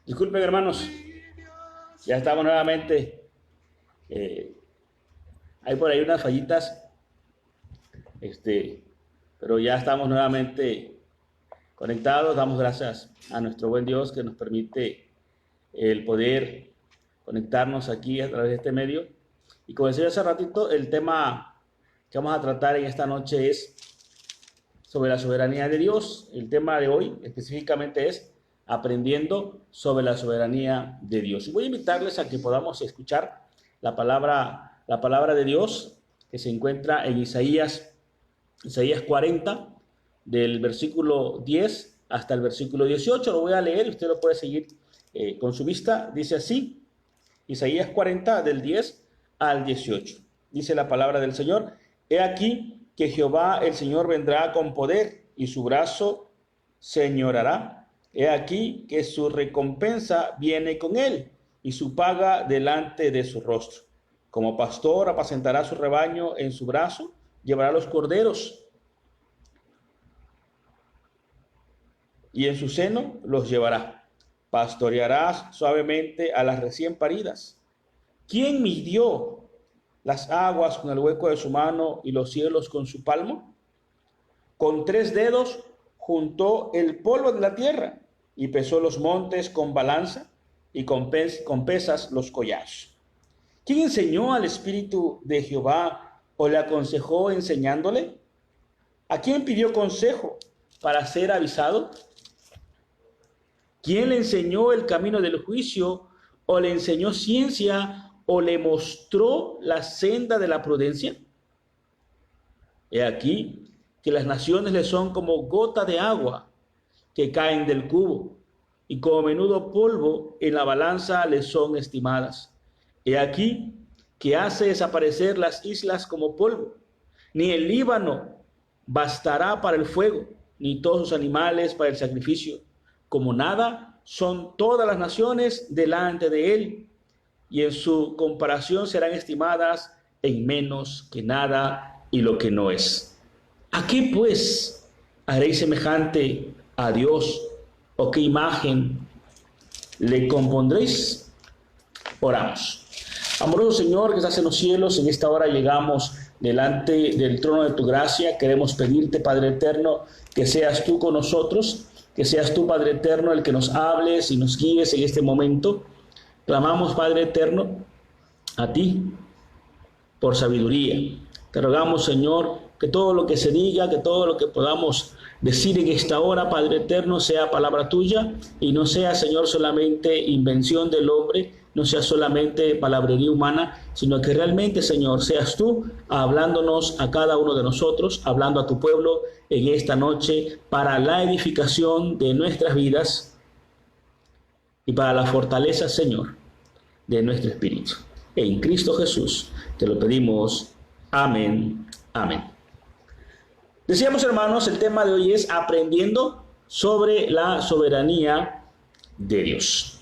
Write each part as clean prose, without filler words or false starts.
Disculpen, hermanos, ya estamos nuevamente. Hay por ahí unas fallitas, pero ya estamos nuevamente conectados. Damos gracias a nuestro buen Dios que nos permite el poder conectarnos aquí a través de este medio. Y como decía hace ratito, el tema que vamos a tratar en esta noche es sobre la soberanía de Dios. El tema de hoy específicamente es aprendiendo sobre la soberanía de Dios. Y voy a invitarles a que podamos escuchar la palabra de Dios que se encuentra en Isaías 40, del versículo 10 hasta el versículo 18. Lo voy a leer y usted lo puede seguir con su vista. Dice así, Isaías 40, del 10 al 18. Dice la palabra del Señor: He aquí que Jehová el Señor vendrá con poder y su brazo señorará. He aquí que su recompensa viene con él y su paga delante de su rostro. Como pastor apacentará su rebaño en su brazo, llevará los corderos y en su seno los llevará. Pastoreará suavemente a las recién paridas. ¿Quién midió las aguas con el hueco de su mano y los cielos con su palmo? Con 3 dedos juntó el polvo de la tierra y pesó los montes con balanza y con pesas los collados. ¿Quién enseñó al Espíritu de Jehová o le aconsejó enseñándole? ¿A quién pidió consejo para ser avisado? ¿Quién le enseñó el camino del juicio o le enseñó ciencia o le mostró la senda de la prudencia? He aquí que las naciones le son como gota de agua que caen del cubo, y como menudo polvo en la balanza le son estimadas. He aquí que hace desaparecer las islas como polvo. Ni el Líbano bastará para el fuego, ni todos sus animales para el sacrificio. Como nada son todas las naciones delante de él, y en su comparación serán estimadas en menos que nada y lo que no es. ¿A qué pues haréis semejante a Dios? ¿O qué imagen le compondréis? Oramos. Amoroso Señor que estás en los cielos, en esta hora llegamos delante del trono de tu gracia. Queremos pedirte, Padre eterno, que seas tú con nosotros, que seas tú, Padre eterno, el que nos hables y nos guíes en este momento. Clamamos, Padre eterno, a ti por sabiduría. Te rogamos, Señor, que todo lo que se diga, que todo lo que podamos decir en esta hora, Padre eterno, sea palabra tuya y no sea, Señor, solamente invención del hombre, no sea solamente palabrería humana, sino que realmente, Señor, seas tú hablándonos a cada uno de nosotros, hablando a tu pueblo en esta noche para la edificación de nuestras vidas y para la fortaleza, Señor, de nuestro espíritu. En Cristo Jesús te lo pedimos. Amén. Amén. Decíamos, hermanos, el tema de hoy es aprendiendo sobre la soberanía de Dios.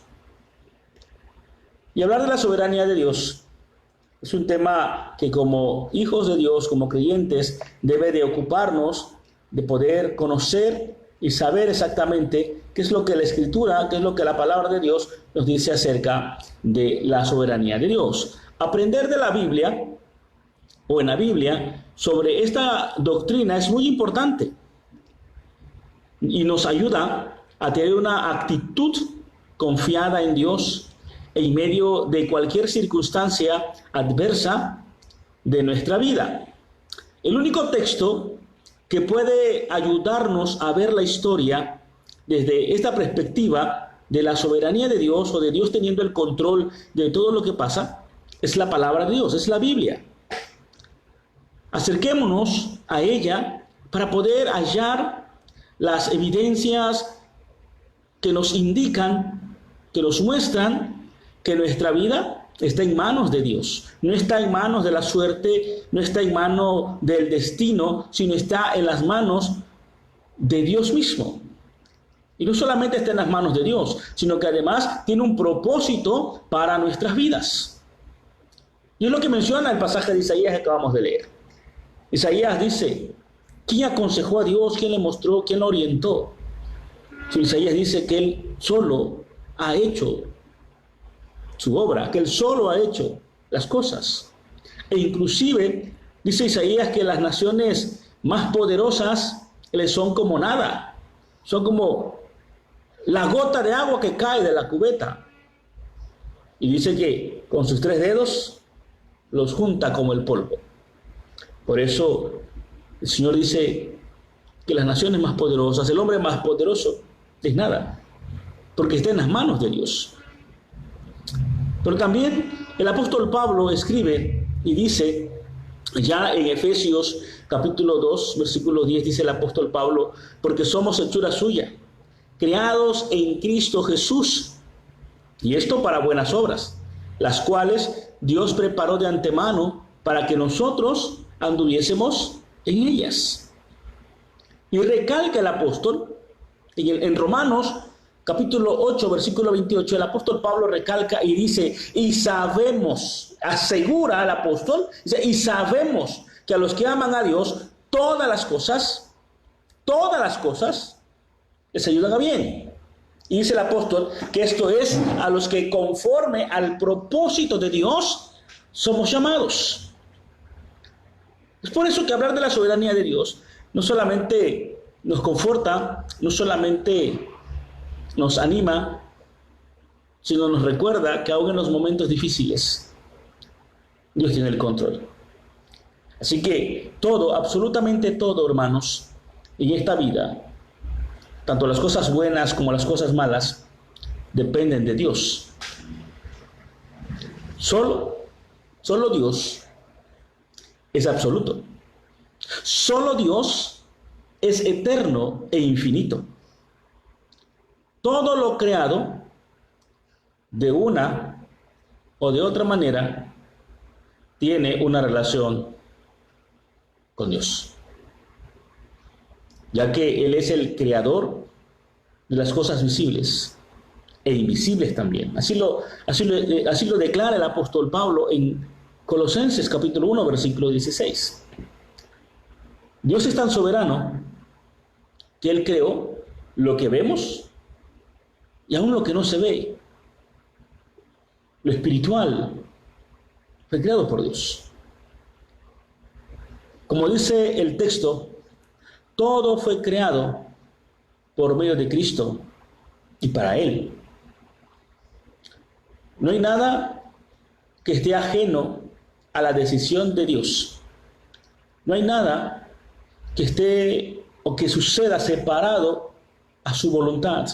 Y hablar de la soberanía de Dios es un tema que como hijos de Dios, como creyentes, debe de ocuparnos de poder conocer y saber exactamente qué es lo que la Escritura, qué es lo que la palabra de Dios nos dice acerca de la soberanía de Dios. Aprender de la Biblia o en la Biblia sobre esta doctrina es muy importante y nos ayuda a tener una actitud confiada en Dios en medio de cualquier circunstancia adversa de nuestra vida. El único texto que puede ayudarnos a ver la historia desde esta perspectiva de la soberanía de Dios o de Dios teniendo el control de todo lo que pasa es la palabra de Dios, es la Biblia. Acerquémonos a ella para poder hallar las evidencias que nos indican, que nos muestran que nuestra vida está en manos de Dios. No está en manos de la suerte, no está en manos del destino, sino está en las manos de Dios mismo. Y no solamente está en las manos de Dios, sino que además tiene un propósito para nuestras vidas. Y es lo que menciona el pasaje de Isaías que acabamos de leer. Isaías dice, ¿quién aconsejó a Dios? ¿Quién le mostró? ¿Quién lo orientó? Isaías dice que él solo ha hecho su obra, que Él solo ha hecho las cosas. E inclusive dice Isaías que las naciones más poderosas le son como nada, son como la gota de agua que cae de la cubeta. Y dice que con sus 3 dedos los junta como el polvo. Por eso el Señor dice que las naciones más poderosas, el hombre más poderoso, es nada, porque está en las manos de Dios. Pero también el apóstol Pablo escribe y dice, ya en Efesios capítulo 2, versículo 10, dice el apóstol Pablo, porque somos hechura suya, creados en Cristo Jesús, y esto para buenas obras, las cuales Dios preparó de antemano para que nosotros anduviésemos en ellas. Y recalca el apóstol, en Romanos capítulo 8, versículo 28, el apóstol Pablo recalca y dice, y sabemos, asegura el apóstol, dice, y sabemos que a los que aman a Dios, todas las cosas les ayudan a bien. Y dice el apóstol que esto es a los que conforme al propósito de Dios somos llamados. Es por eso que hablar de la soberanía de Dios no solamente nos conforta, no solamente nos anima, sino nos recuerda que aún en los momentos difíciles Dios tiene el control. Así que todo, absolutamente todo, hermanos, en esta vida, tanto las cosas buenas como las cosas malas, dependen de Dios. Solo Dios es absoluto. Solo Dios es eterno e infinito. Todo lo creado, de una o de otra manera, tiene una relación con Dios, ya que Él es el creador de las cosas visibles e invisibles también. Así lo declara el apóstol Pablo en Colosenses capítulo 1, versículo 16. Dios es tan soberano que Él creó lo que vemos y aún lo que no se ve. Lo espiritual fue creado por Dios. Como dice el texto, todo fue creado por medio de Cristo y para Él. No hay nada que esté ajeno a la decisión de Dios. No hay nada que esté o que suceda separado a su voluntad,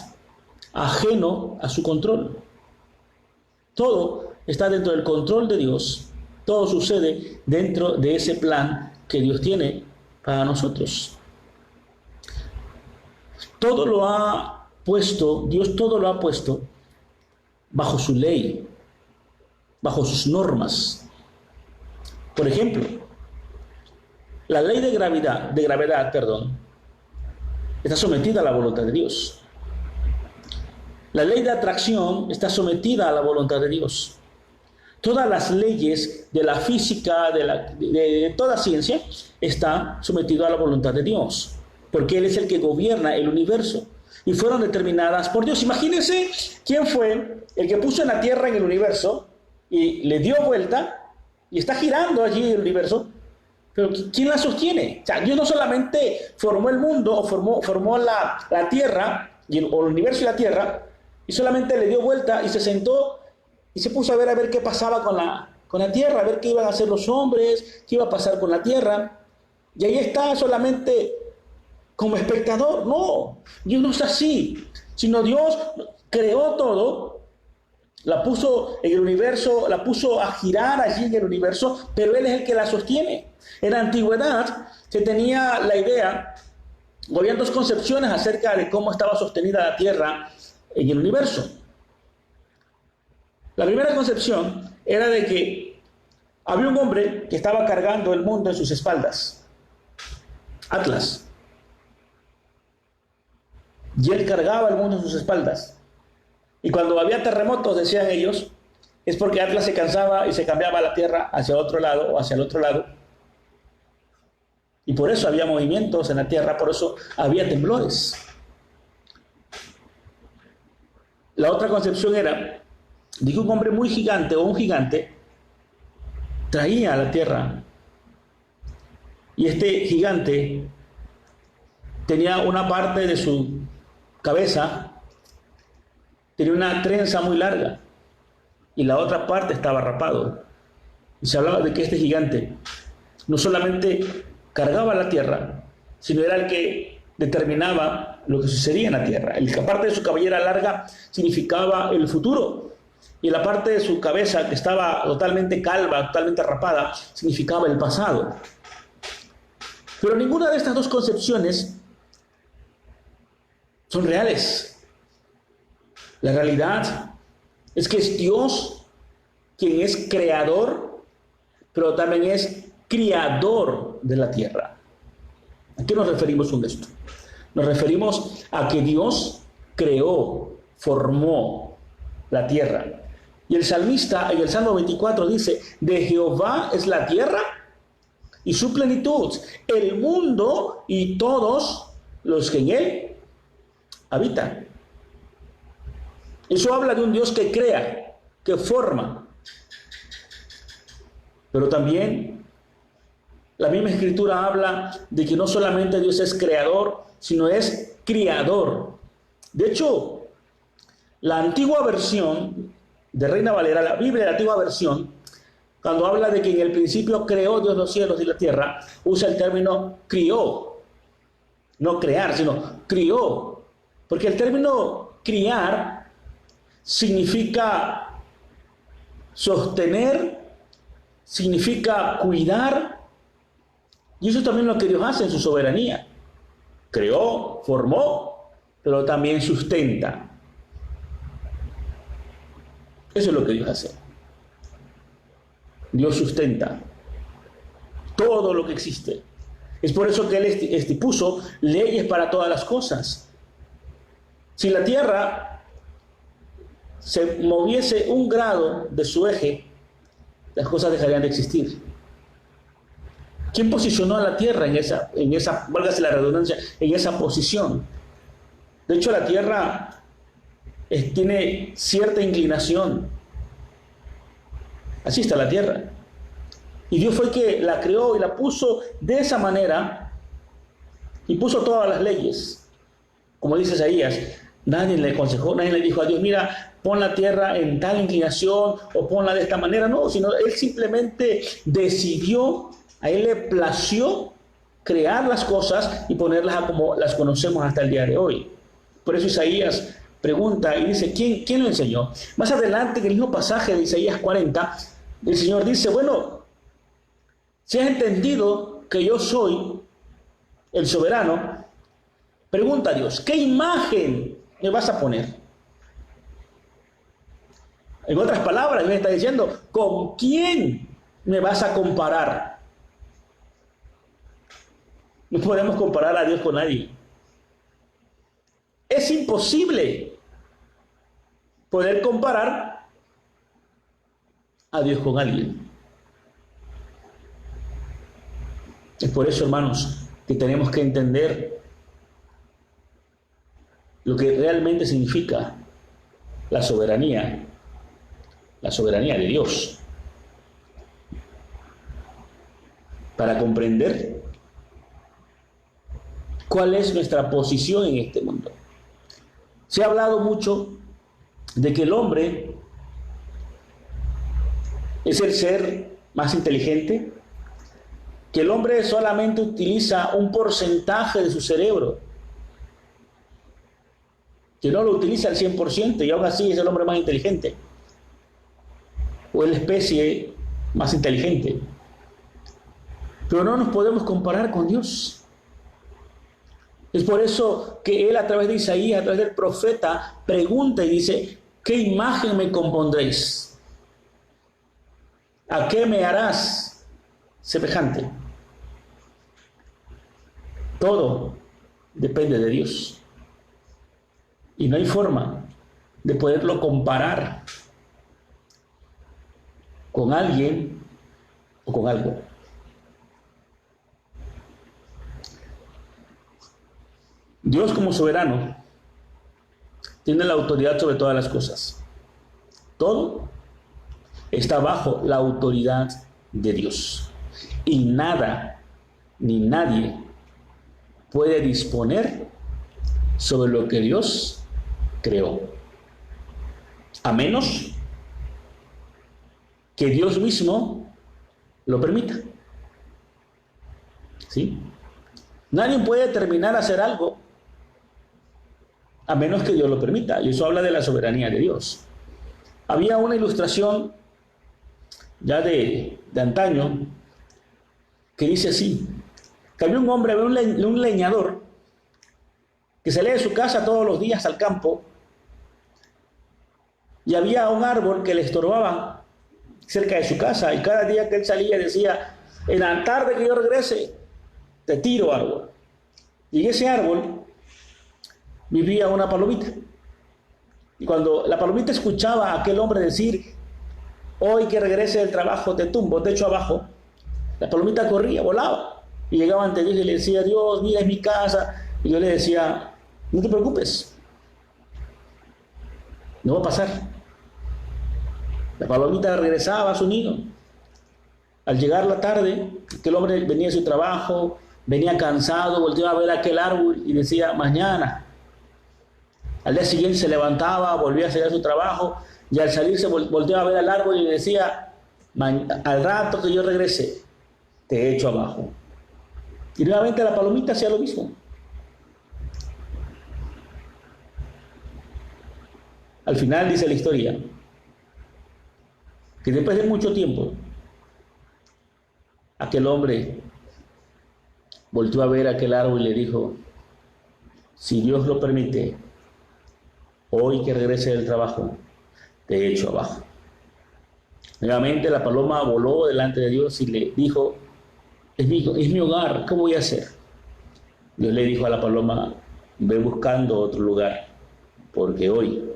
ajeno a su control. Todo está dentro del control de Dios. Todo sucede dentro de ese plan que Dios tiene para nosotros. Todo lo ha puesto, Dios todo lo ha puesto bajo su ley, bajo sus normas. Por ejemplo, la ley de gravedad, está sometida a la voluntad de Dios. La ley de atracción está sometida a la voluntad de Dios. Todas las leyes de la física, de toda ciencia, están sometidas a la voluntad de Dios, porque Él es el que gobierna el universo y fueron determinadas por Dios. Imagínense quién fue el que puso en la Tierra en el universo y le dio vuelta y está girando allí el universo, pero ¿quién la sostiene? O sea, Dios no solamente formó el mundo o formó la Tierra o el universo y la Tierra y solamente le dio vuelta y se sentó y se puso a ver qué pasaba con la tierra, a ver qué iban a hacer los hombres, qué iba a pasar con la tierra. Y ahí está solamente como espectador. No, Dios no es así, sino Dios creó todo, la puso en el universo, la puso a girar allí en el universo, pero Él es el que la sostiene. En la antigüedad se tenía la idea, o habían dos concepciones acerca de cómo estaba sostenida la tierra en el universo. La primera concepción era de que había un hombre que estaba cargando el mundo en sus espaldas, Atlas, y él cargaba el mundo en sus espaldas. Y cuando había terremotos, decían ellos, es porque Atlas se cansaba y se cambiaba la tierra hacia otro lado o hacia el otro lado. Y por eso había movimientos en la tierra, por eso había temblores. La otra concepción era de que un hombre muy gigante o un gigante traía a la tierra. Y este gigante tenía una parte de su cabeza, tenía una trenza muy larga y la otra parte estaba rapado. Y se hablaba de que este gigante no solamente cargaba la tierra, sino era el que determinaba lo que sucedía en la tierra. La parte de su cabellera larga significaba el futuro y la parte de su cabeza que estaba totalmente calva, totalmente rapada, significaba el pasado. Pero ninguna de estas dos concepciones son reales. La realidad es que es Dios quien es creador, pero también es criador de la tierra. ¿A qué nos referimos con esto? Nos referimos a que Dios creó, formó la tierra. Y el salmista en el Salmo 24 dice, de Jehová es la tierra y su plenitud, el mundo y todos los que en él habitan. Eso habla de un Dios que crea, que forma. Pero también la misma escritura habla de que no solamente Dios es creador, sino es criador. De hecho, la antigua versión de Reina Valera, la Biblia, la antigua versión, cuando habla de que en el principio creó Dios los cielos y la tierra, usa el término crió. No crear, sino crió. Porque el término criar significa sostener, significa cuidar. Y eso también es lo que Dios hace en su soberanía. Creó, formó, pero también sustenta. Eso es lo que Dios hace. Dios sustenta todo lo que existe. Es por eso que Él puso leyes para todas las cosas. Si la tierra se moviese un grado de su eje, las cosas dejarían de existir. ¿Quién posicionó a la tierra en esa, válgase la redundancia, en esa posición? De hecho, la tierra tiene cierta inclinación. Así está la tierra. Y Dios fue el que la creó y la puso de esa manera y puso todas las leyes. Como dice Isaías, nadie le aconsejó, nadie le dijo a Dios, mira, pon la tierra en tal inclinación o ponla de esta manera. No, sino Él simplemente decidió, a Él le plació crear las cosas y ponerlas a como las conocemos hasta el día de hoy. Por eso Isaías pregunta y dice, ¿quién lo enseñó? Más adelante, en el mismo pasaje de Isaías 40, el Señor dice, bueno, si has entendido que yo soy el soberano, pregunta a Dios, ¿qué imagen me vas a poner? En otras palabras, Dios está diciendo, ¿con quién me vas a comparar? No podemos comparar a Dios con nadie. Es imposible poder comparar a Dios con alguien. Es por eso, hermanos, que tenemos que entender lo que realmente significa la soberanía de Dios, para comprender cuál es nuestra posición en este mundo. Se ha hablado mucho de que el hombre es el ser más inteligente, que el hombre solamente utiliza un porcentaje de su cerebro, que no lo utiliza al 100% y aún así es el hombre más inteligente, o es la especie más inteligente. Pero no nos podemos comparar con Dios. Es por eso que Él, a través de Isaías, a través del profeta, pregunta y dice, ¿qué imagen me compondréis? ¿A qué me harás semejante? Todo depende de Dios. Y no hay forma de poderlo comparar con alguien o con algo. Dios, como soberano, tiene la autoridad sobre todas las cosas. Todo está bajo la autoridad de Dios. Y nada ni nadie puede disponer sobre lo que Dios creó, a menos que Dios mismo lo permita. ¿Sí? Nadie puede determinar hacer algo a menos que Dios lo permita. Y eso habla de la soberanía de Dios. Había una ilustración ya de antaño que dice así, que había un hombre, un leñador, que salía de su casa todos los días al campo, y había un árbol que le estorbaba cerca de su casa, y cada día que él salía decía, en la tarde que yo regrese, te tiro árbol. Y en ese árbol vivía una palomita. Y cuando la palomita escuchaba a aquel hombre decir, hoy que regrese del trabajo te tumbo, te echo abajo, la palomita corría, volaba, y llegaba ante Dios y le decía, Dios, mira, es mi casa. Y yo le decía, no te preocupes, no va a pasar. La palomita regresaba a su nido. Al llegar la tarde, aquel hombre venía de su trabajo, venía cansado, volteaba a ver aquel árbol y decía, mañana. Al día siguiente se levantaba, volvía a salir a su trabajo, y al salirse volteaba a ver al árbol y le decía, al rato que yo regrese, te echo abajo. Y nuevamente la palomita hacía lo mismo. Al final dice la historia que después de mucho tiempo, aquel hombre volteó a ver aquel árbol y le dijo, si Dios lo permite, hoy que regrese del trabajo, te echo abajo. Nuevamente la paloma voló delante de Dios y le dijo, es mi hogar, ¿qué voy a hacer? Dios le dijo a la paloma, ve buscando otro lugar, porque hoy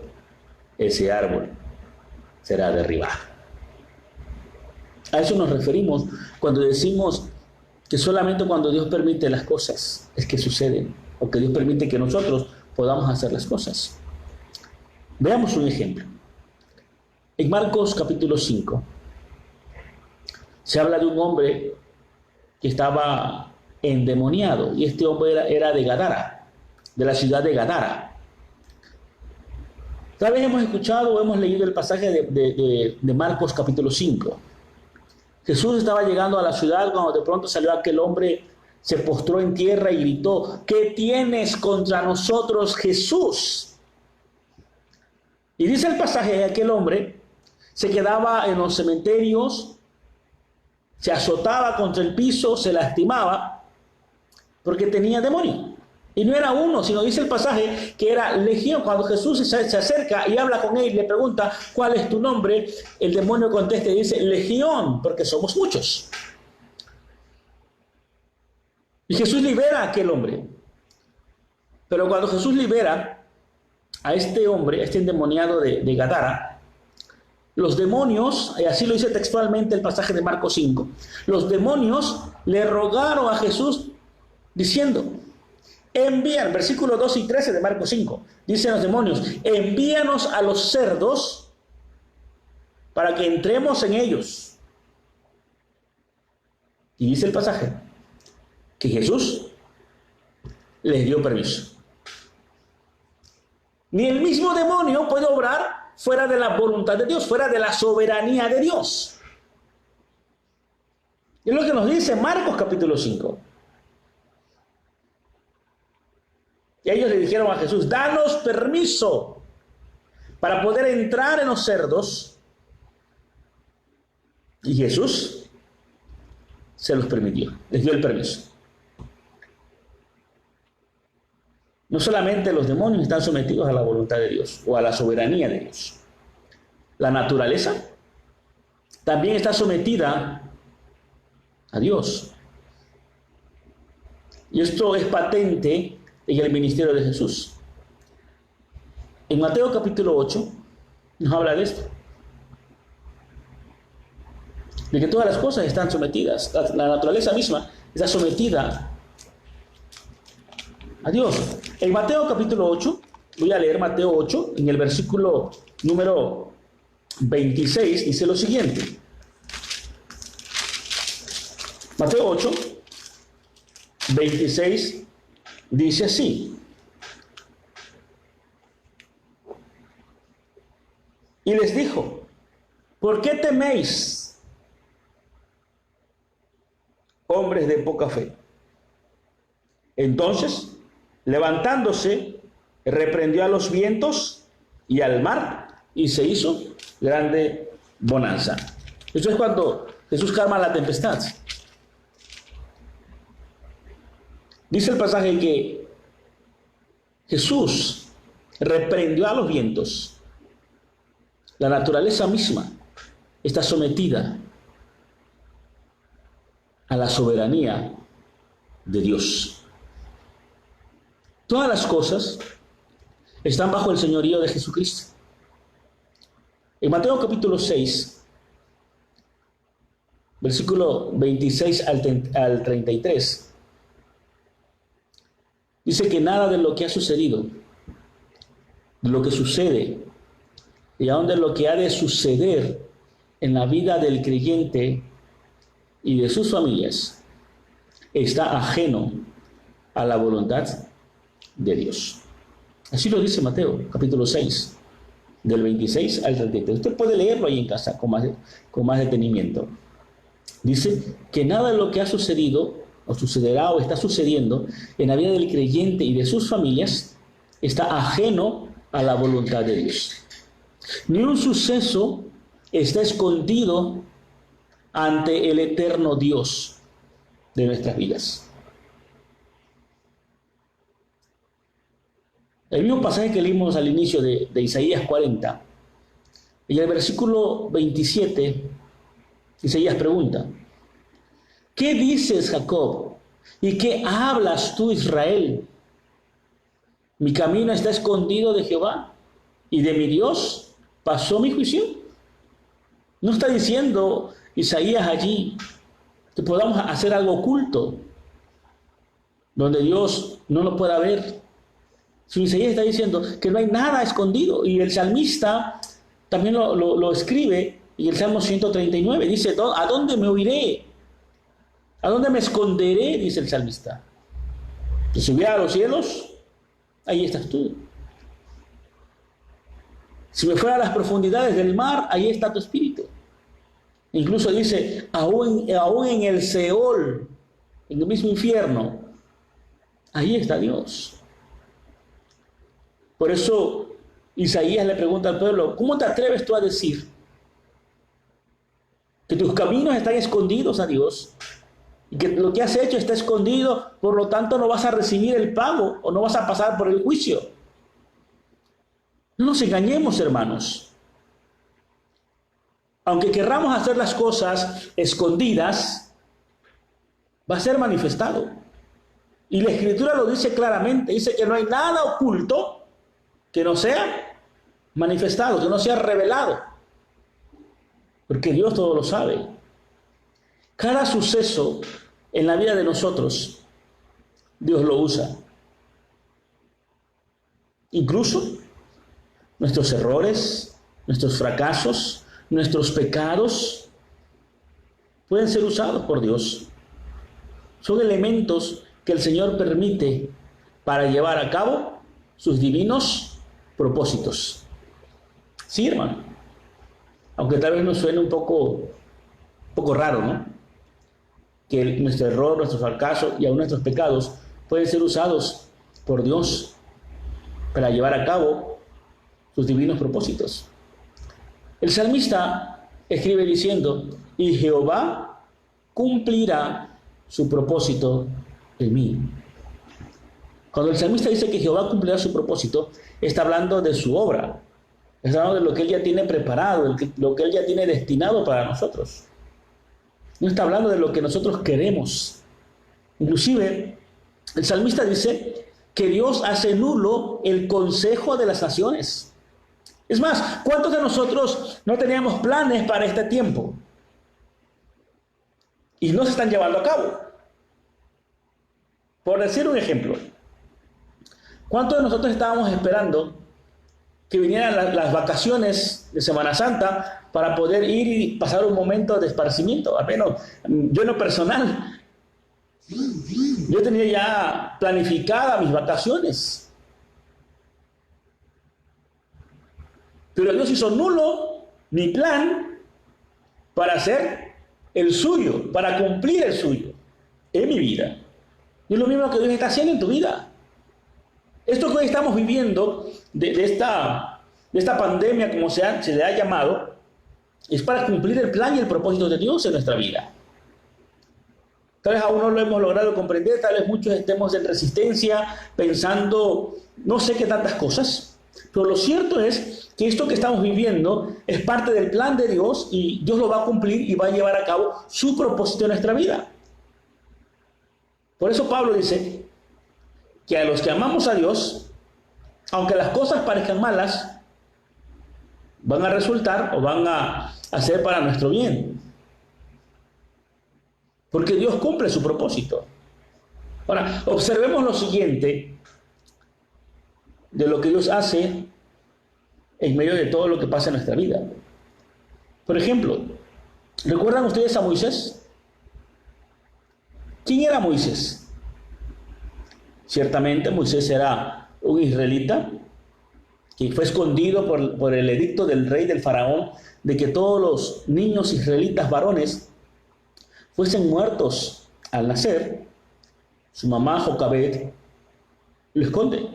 ese árbol será derribado. A eso nos referimos cuando decimos que solamente cuando Dios permite las cosas es que suceden, o que Dios permite que nosotros podamos hacer las cosas. Veamos un ejemplo. En Marcos capítulo 5 se habla de un hombre que estaba endemoniado, y este hombre era de Gadara, de la ciudad de Gadara. Tal vez hemos escuchado o hemos leído el pasaje de Marcos capítulo 5. Jesús estaba llegando a la ciudad cuando de pronto salió aquel hombre, se postró en tierra y gritó, ¿qué tienes contra nosotros, Jesús? Y dice el pasaje que aquel hombre se quedaba en los cementerios, se azotaba contra el piso, se lastimaba, porque tenía demonio. Y no era uno, sino dice el pasaje que era legión. Cuando Jesús se acerca y habla con él y le pregunta, ¿cuál es tu nombre? El demonio contesta y dice, legión, porque somos muchos. Y Jesús libera a aquel hombre. Pero cuando Jesús libera a este hombre, a este endemoniado de Gadara, los demonios, y así lo dice textualmente el pasaje de Marcos 5, los demonios le rogaron a Jesús diciendo, envían, versículos 2 y 13 de Marcos 5, dicen los demonios, envíanos a los cerdos para que entremos en ellos. Y dice el pasaje que Jesús les dio permiso. Ni el mismo demonio puede obrar fuera de la voluntad de Dios, fuera de la soberanía de Dios. Y es lo que nos dice Marcos capítulo 5. Y ellos le dijeron a Jesús, danos permiso para poder entrar en los cerdos. Y Jesús se los permitió, les dio el permiso. No solamente los demonios están sometidos a la voluntad de Dios o a la soberanía de Dios. La naturaleza también está sometida a Dios. Y esto es patente en el ministerio de Jesús. En Mateo capítulo 8 nos habla de esto. De que todas las cosas están sometidas. La naturaleza misma está sometida a Dios. En Mateo capítulo 8 voy a leer Mateo 8, en el versículo número 26, dice lo siguiente. Mateo 8, 26, dice así. Y les dijo, ¿por qué teméis, hombres de poca fe? Entonces, levantándose, reprendió a los vientos y al mar, y se hizo grande bonanza. Esto es cuando Jesús calma la tempestad. Dice el pasaje que Jesús reprendió a los vientos. La naturaleza misma está sometida a la soberanía de Dios. Todas las cosas están bajo el señorío de Jesucristo. En Mateo capítulo 6, versículo 26 al 33, dice que nada de lo que ha sucedido, de lo que sucede y aún de lo que ha de suceder en la vida del creyente y de sus familias está ajeno a la voluntad de Dios. Así lo dice Mateo, capítulo 6, del 26 al 33. Usted puede leerlo ahí en casa con más detenimiento. Dice que nada de lo que ha sucedido, o sucederá, o está sucediendo en la vida del creyente y de sus familias está ajeno a la voluntad de Dios. Ni un suceso está escondido ante el eterno Dios de nuestras vidas. El mismo pasaje que leímos al inicio de Isaías 40, en el versículo 27, Isaías pregunta, ¿qué dices, Jacob? ¿Y qué hablas tú, Israel? Mi camino está escondido de Jehová, y de mi Dios pasó mi juicio. No está diciendo Isaías allí que podamos hacer algo oculto, donde Dios no lo pueda ver. Sino Isaías está diciendo que no hay nada escondido. Y el salmista también lo escribe en el Salmo 139. Dice, ¿a dónde me huiré? ¿A dónde me esconderé? Dice el salmista. Si subiera a los cielos, ahí estás tú. Si me fuera a las profundidades del mar, ahí está tu espíritu. Incluso dice, aún en el Seol, en el mismo infierno, ahí está Dios. Por eso Isaías le pregunta al pueblo, ¿cómo te atreves tú a decir que tus caminos están escondidos a Dios? Y que lo que has hecho está escondido, por lo tanto no vas a recibir el pago o no vas a pasar por el juicio. No nos engañemos, hermanos. Aunque querramos hacer las cosas escondidas, va a ser manifestado. Y la Escritura lo dice claramente. Dice que no hay nada oculto que no sea manifestado, que no sea revelado. Porque Dios todo lo sabe. Cada suceso en la vida de nosotros, Dios lo usa. Incluso nuestros errores, nuestros fracasos, nuestros pecados pueden ser usados por Dios. Son elementos que el Señor permite para llevar a cabo sus divinos propósitos. Sí, hermano. Aunque tal vez nos suene un poco raro, ¿no? Que nuestro error, nuestros fracasos y aún nuestros pecados pueden ser usados por Dios para llevar a cabo sus divinos propósitos. El salmista escribe diciendo, y Jehová cumplirá su propósito en mí. Cuando el salmista dice que Jehová cumplirá su propósito, está hablando de su obra, está hablando de lo que Él ya tiene preparado, lo que Él ya tiene destinado para nosotros. No está hablando de lo que nosotros queremos. Inclusive, el salmista dice que Dios hace nulo el consejo de las naciones. Es más, ¿cuántos de nosotros no teníamos planes para este tiempo? Y no se están llevando a cabo. Por decir un ejemplo, ¿Cuántos de nosotros estábamos esperando que vinieran las vacaciones de Semana Santa para poder ir y pasar un momento de esparcimiento? Al menos yo en lo personal, yo tenía ya planificadas mis vacaciones. Pero Dios hizo nulo mi plan para hacer el suyo, para cumplir el suyo en mi vida. Y es lo mismo que Dios está haciendo en tu vida. Esto que hoy estamos viviendo de esta pandemia, como se le ha llamado, es para cumplir el plan y el propósito de Dios en nuestra vida. Tal vez aún no lo hemos logrado comprender, tal vez muchos estemos en resistencia, pensando no sé qué tantas cosas, pero lo cierto es que esto que estamos viviendo es parte del plan de Dios y Dios lo va a cumplir y va a llevar a cabo su propósito en nuestra vida. Por eso Pablo dice que a los que amamos a Dios, aunque las cosas parezcan malas, van a resultar o van a ser para nuestro bien. Porque Dios cumple su propósito. Ahora, observemos lo siguiente de lo que Dios hace en medio de todo lo que pasa en nuestra vida. Por ejemplo, ¿recuerdan ustedes a Moisés? ¿Quién era Moisés? Ciertamente Moisés era un israelita que fue escondido por el edicto del rey del faraón de que todos los niños israelitas varones fuesen muertos al nacer. Su mamá Jocabed lo esconde.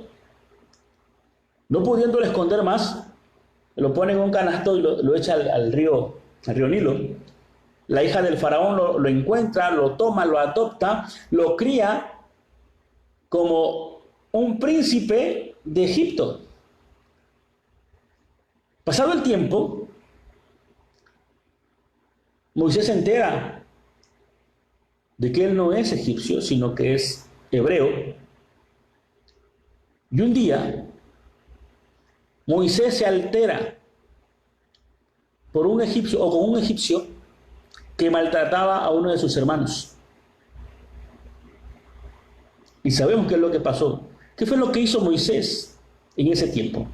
No pudiéndolo esconder más, lo pone en un canasto y lo echa al río Nilo. La hija del faraón lo encuentra, lo toma, lo adopta, lo cría como un príncipe de Egipto. Pasado el tiempo, Moisés se entera de que él no es egipcio, sino que es hebreo. Y un día, Moisés se altera por un egipcio o con un egipcio que maltrataba a uno de sus hermanos. Y sabemos qué es lo que pasó. ¿Qué fue lo que hizo Moisés en ese tiempo?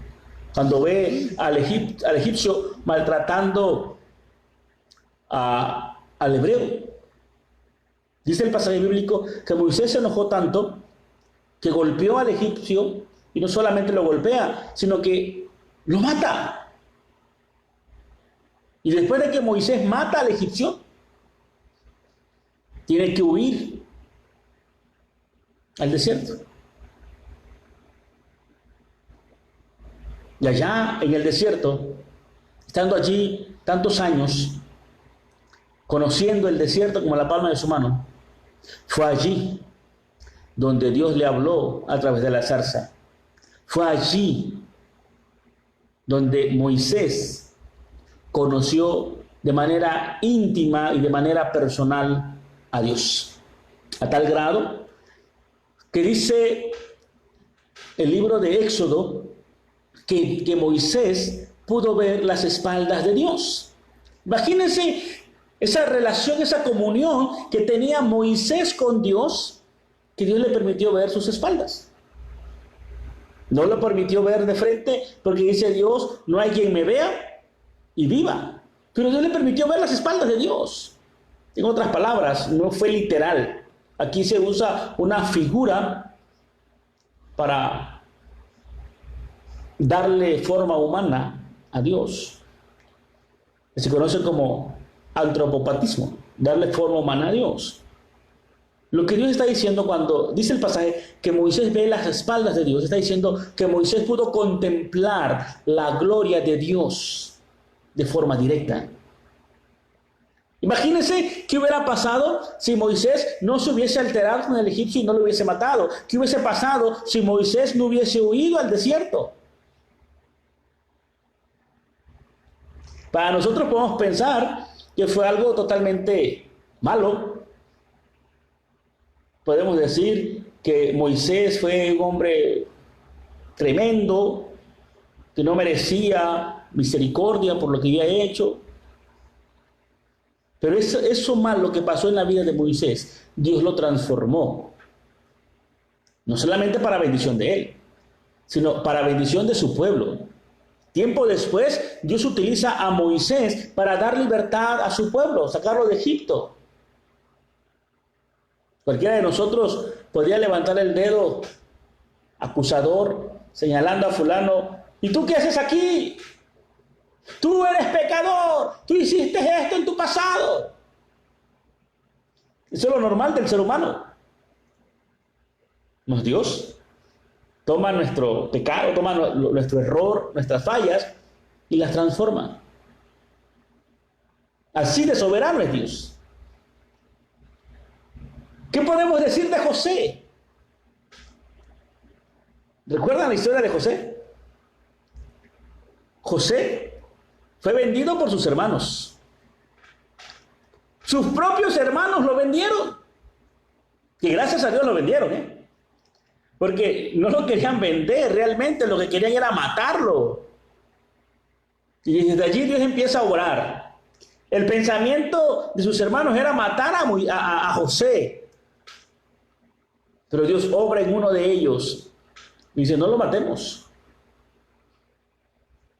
Cuando ve al egipcio maltratando al hebreo. Dice el pasaje bíblico que Moisés se enojó tanto que golpeó al egipcio, y no solamente lo golpea, sino que lo mata. Y después de que Moisés mata al egipcio, tiene que huir al desierto. Y allá en el desierto, estando allí tantos años, conociendo el desierto como la palma de su mano, fue allí donde Dios le habló a través de la zarza. Fue allí donde Moisés conoció de manera íntima y de manera personal a Dios. A tal grado que dice el libro de Éxodo que Moisés pudo ver las espaldas de Dios. Imagínense esa relación, esa comunión que tenía Moisés con Dios, que Dios le permitió ver sus espaldas. No lo permitió ver de frente porque dice Dios, no hay quien me vea y viva. Pero Dios le permitió ver las espaldas de Dios. En otras palabras, no fue literal. Aquí se usa una figura para darle forma humana a Dios. Se conoce como antropopatismo, darle forma humana a Dios. Lo que Dios está diciendo cuando dice el pasaje que Moisés ve las espaldas de Dios, está diciendo que Moisés pudo contemplar la gloria de Dios de forma directa. Imagínense qué hubiera pasado si Moisés no se hubiese alterado con el egipcio y no lo hubiese matado. ¿Qué hubiese pasado si Moisés no hubiese huido al desierto? Para nosotros podemos pensar que fue algo totalmente malo. Podemos decir que Moisés fue un hombre tremendo, que no merecía misericordia por lo que había hecho. Pero eso malo que pasó en la vida de Moisés, Dios lo transformó. No solamente para bendición de él, sino para bendición de su pueblo. Tiempo después, Dios utiliza a Moisés para dar libertad a su pueblo, sacarlo de Egipto. Cualquiera de nosotros podría levantar el dedo acusador, señalando a fulano: ¿y tú qué haces aquí? Tú eres pecador, tú hiciste esto en tu pasado. Eso es lo normal del ser humano. No, Dios toma nuestro pecado, toma nuestro error, nuestras fallas y las transforma. Así de soberano es Dios. ¿Qué podemos decir de José? ¿Recuerdan la historia de José? José fue vendido por sus hermanos. Sus propios hermanos lo vendieron. Y gracias a Dios lo vendieron, porque no lo querían vender, realmente lo que querían era matarlo. Y desde allí Dios empieza a orar. El pensamiento de sus hermanos era matar a José. Pero Dios obra en uno de ellos y dice: no lo matemos.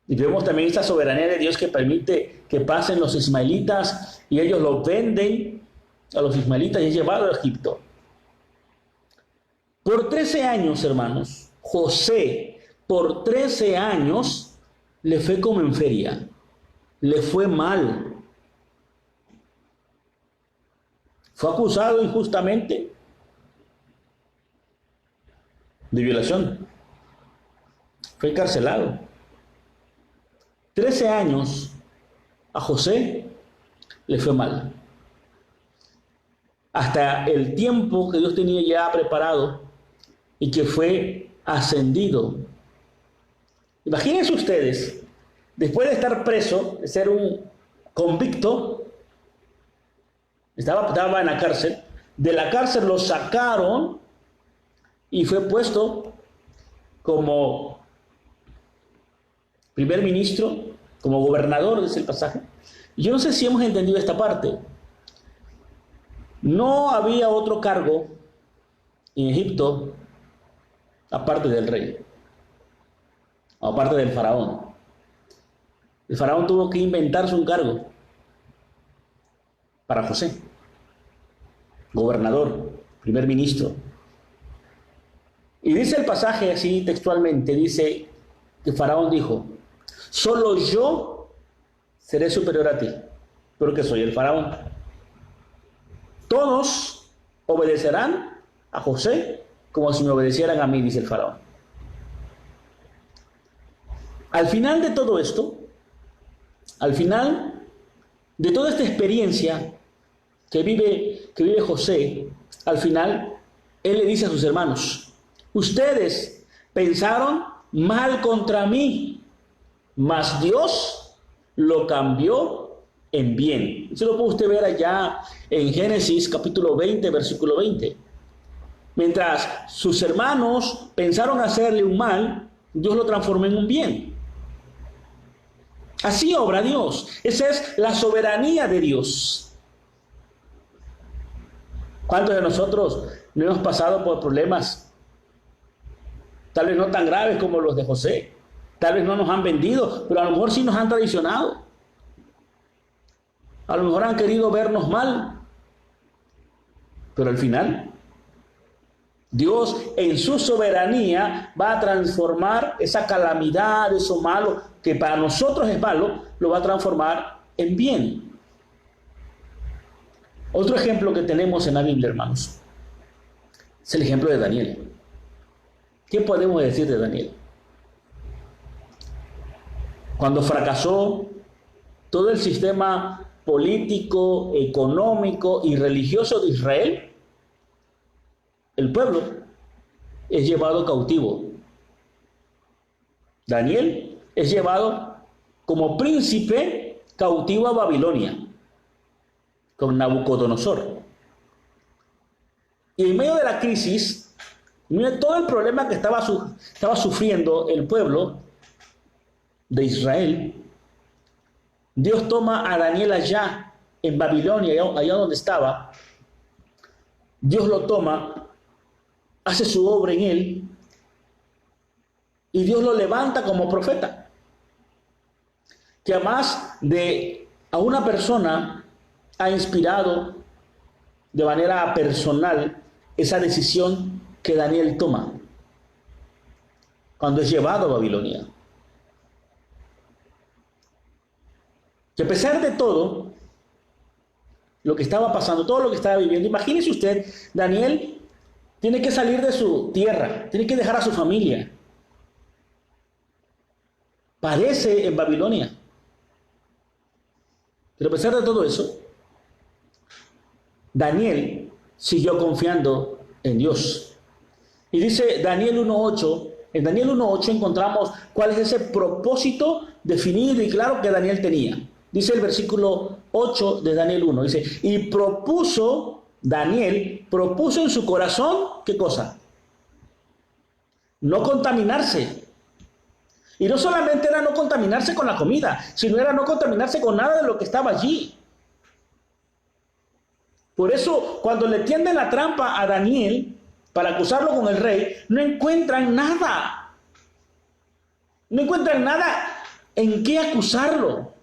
Y vemos también esta soberanía de Dios que permite que pasen los ismaelitas y ellos lo venden a los ismaelitas y es llevado a Egipto. Por 13 años, hermanos, José, por 13 años, le fue como en feria. Le fue mal. Fue acusado injustamente de violación. Fue encarcelado. 13 años a José le fue mal. Hasta el tiempo que Dios tenía ya preparado y que fue ascendido. Imagínense ustedes, después de estar preso, de ser un convicto, estaba en la cárcel, de la cárcel lo sacaron y fue puesto como primer ministro, como gobernador, dice el pasaje. Y yo no sé si hemos entendido esta parte. No había otro cargo en Egipto aparte del rey, aparte del faraón. El faraón tuvo que inventarse un cargo para José: gobernador, primer ministro. Y dice el pasaje así textualmente, dice que Faraón dijo: solo yo seré superior a ti, porque soy el Faraón. Todos obedecerán a José como si me obedecieran a mí, dice el Faraón. Al final de todo esto, al final de toda esta experiencia que vive José, al final él le dice a sus hermanos: ustedes pensaron mal contra mí, mas Dios lo cambió en bien. Eso lo puede usted ver allá en Génesis capítulo 20, versículo 20. Mientras sus hermanos pensaron hacerle un mal, Dios lo transformó en un bien. Así obra Dios. Esa es la soberanía de Dios. ¿Cuántos de nosotros no hemos pasado por problemas tal vez no tan graves como los de José? Tal vez no nos han vendido, pero a lo mejor sí nos han traicionado. A lo mejor han querido vernos mal. Pero al final, Dios en su soberanía va a transformar esa calamidad, eso malo, que para nosotros es malo, lo va a transformar en bien. Otro ejemplo que tenemos en la Biblia, hermanos, es el ejemplo de Daniel. ¿Qué podemos decir de Daniel? Cuando fracasó todo el sistema político, económico y religioso de Israel, el pueblo es llevado cautivo. Daniel es llevado como príncipe cautivo a Babilonia con Nabucodonosor. Y en medio de la crisis, en medio de todo el problema que estaba sufriendo el pueblo de Israel, Dios toma a Daniel allá en Babilonia, allá donde estaba. Dios lo toma, hace su obra en él y Dios lo levanta como profeta. Que además de a una persona ha inspirado de manera personal esa decisión que Daniel toma cuando es llevado a Babilonia. Que a pesar de todo lo que estaba pasando, todo lo que estaba viviendo, imagínese usted, Daniel tiene que salir de su tierra, tiene que dejar a su familia. Padece en Babilonia. Pero a pesar de todo eso, Daniel siguió confiando en Dios. Y dice Daniel 1:8, en Daniel 1:8 encontramos cuál es ese propósito definido y claro que Daniel tenía. Dice el versículo 8 de Daniel 1, dice, y Daniel propuso en su corazón, ¿qué cosa? No contaminarse. Y no solamente era no contaminarse con la comida, sino era no contaminarse con nada de lo que estaba allí. Por eso, cuando le tienden la trampa a Daniel para acusarlo con el rey, no encuentran nada. No encuentran nada en qué acusarlo.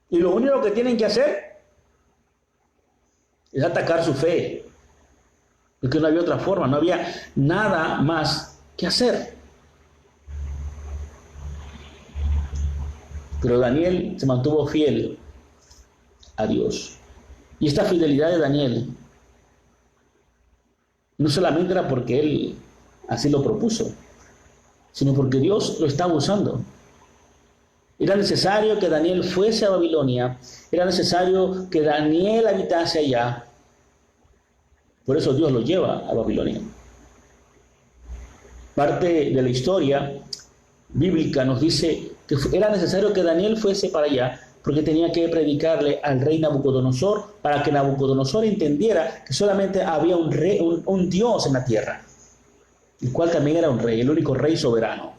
Y lo único que tienen que hacer es atacar su fe. Porque no había otra forma, no había nada más que hacer. Pero Daniel se mantuvo fiel a Dios. Y esta fidelidad de Daniel no solamente era porque él así lo propuso, sino porque Dios lo estaba usando. Era necesario que Daniel fuese a Babilonia, era necesario que Daniel habitase allá. Por eso Dios lo lleva a Babilonia. Parte de la historia bíblica nos dice que era necesario que Daniel fuese para allá porque tenía que predicarle al rey Nabucodonosor para que Nabucodonosor entendiera que solamente había un rey, un Dios en la tierra, el cual también era un rey, el único rey soberano.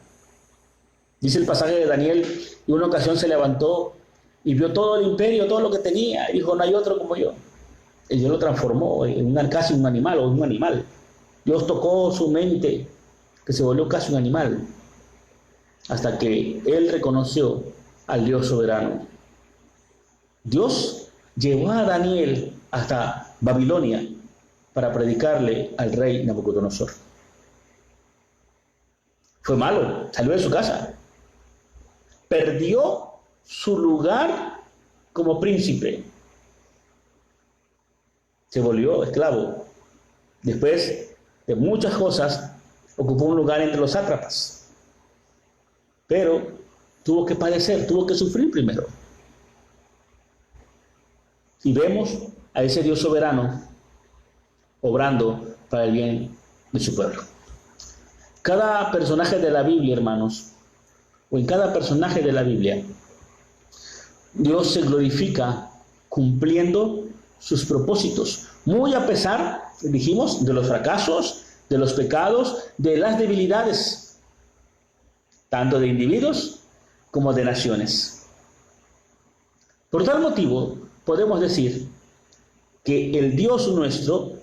Dice el pasaje de Daniel, en una ocasión se levantó y vio todo el imperio, todo lo que tenía, y dijo, no hay otro como yo. Y Dios lo transformó en casi un animal o un animal. Dios tocó su mente, que se volvió casi un animal, hasta que él reconoció al Dios soberano. Dios llevó a Daniel hasta Babilonia para predicarle al rey Nabucodonosor. Fue malo, salió de su casa. Perdió su lugar como príncipe. Se volvió esclavo. Después de muchas cosas, ocupó un lugar entre los sátrapas. Pero tuvo que padecer, tuvo que sufrir primero. Y vemos a ese Dios soberano obrando para el bien de su pueblo. Cada personaje de la Biblia, hermanos, o en cada personaje de la Biblia, Dios se glorifica cumpliendo sus propósitos, muy a pesar, dijimos, de los fracasos, de los pecados, de las debilidades, tanto de individuos como de naciones. Por tal motivo, podemos decir que el Dios nuestro,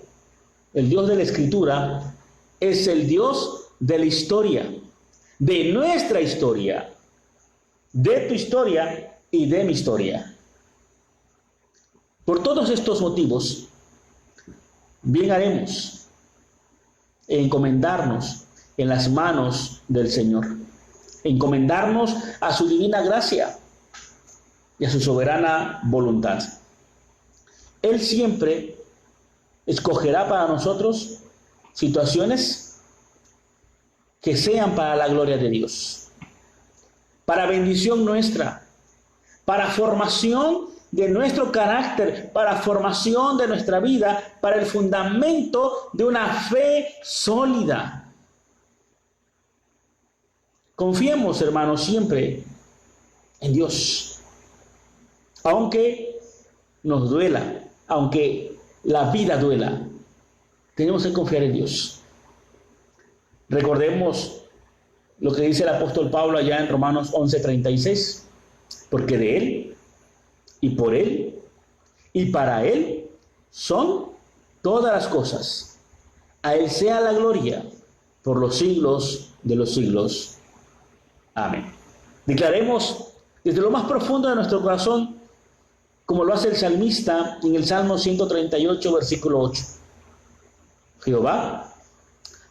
el Dios de la Escritura, es el Dios de la historia, de nuestra historia, de tu historia y de mi historia. Por todos estos motivos, bien haremos en encomendarnos en las manos del Señor, encomendarnos a su divina gracia y a su soberana voluntad. Él siempre escogerá para nosotros situaciones que sean para la gloria de Dios, para bendición nuestra, para formación de nuestro carácter, para formación de nuestra vida, para el fundamento de una fe sólida. Confiemos, hermanos, siempre en Dios. Aunque nos duela, aunque la vida duela, tenemos que confiar en Dios. Recordemos lo que dice el apóstol Pablo allá en Romanos 11:36, porque de Él, y por Él, y para Él son todas las cosas. A Él sea la gloria por los siglos de los siglos. Amén. Declaremos desde lo más profundo de nuestro corazón, como lo hace el salmista en el Salmo 138, versículo 8. Jehová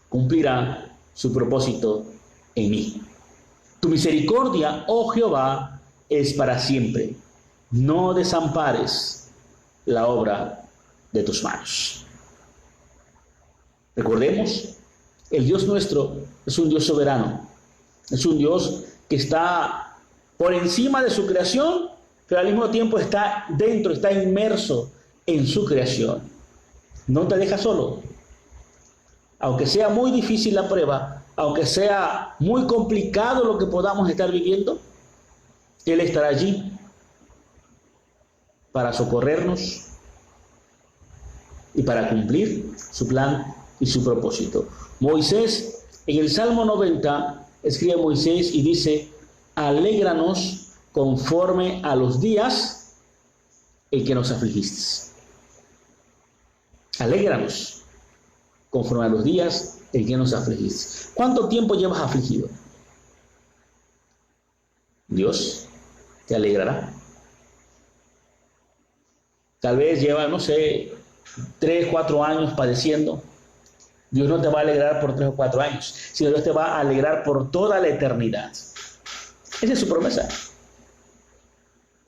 cumplirá su propósito en mí. Tu misericordia, oh Jehová, es para siempre. No desampares la obra de tus manos. Recordemos, el Dios nuestro es un Dios soberano. Es un Dios que está por encima de su creación, pero al mismo tiempo está dentro, está inmerso en su creación. No te deja solo. Aunque sea muy difícil la prueba, aunque sea muy complicado lo que podamos estar viviendo, Él estará allí para socorrernos y para cumplir su plan y su propósito. Moisés, en el Salmo 90, escribe Moisés y dice: alégranos conforme a los días en que nos afligiste. Alégranos conforme a los días en que nos afligiste. ¿Cuánto tiempo llevas afligido? Dios te alegrará. Tal vez lleva, no sé, 3, 4 años padeciendo. Dios no te va a alegrar por 3 o 4 años, sino Dios te va a alegrar por toda la eternidad. Esa es su promesa.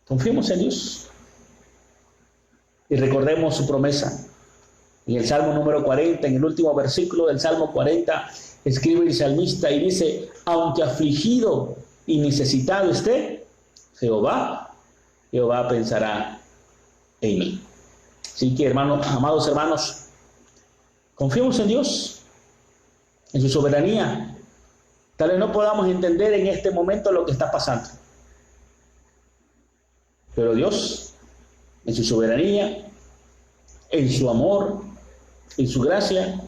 Confiemos en Dios y recordemos su promesa. En el Salmo número 40, en el último versículo del Salmo 40, escribe el salmista y dice: aunque afligido y necesitado esté, Jehová pensará en mí. Así que, hermanos, amados hermanos, confiemos en Dios, en su soberanía. Tal vez no podamos entender en este momento lo que está pasando, pero Dios, en su soberanía, en su amor, en su gracia,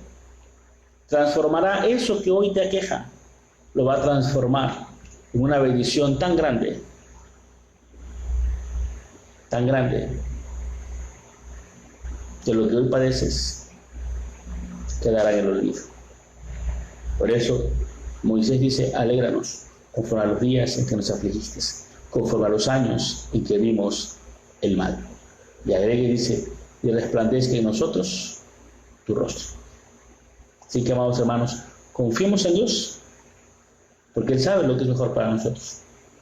transformará eso que hoy te aqueja. Lo va a transformar en una bendición tan grande, que lo que hoy padeces quedará en el olvido. Por eso Moisés dice: alégranos conforme a los días en que nos afligiste, conforme a los años en que vimos el mal. Y agrega y dice: y resplandezca en nosotros tu rostro. Así que, amados hermanos, confiemos en Dios, porque Él sabe lo que es mejor para nosotros.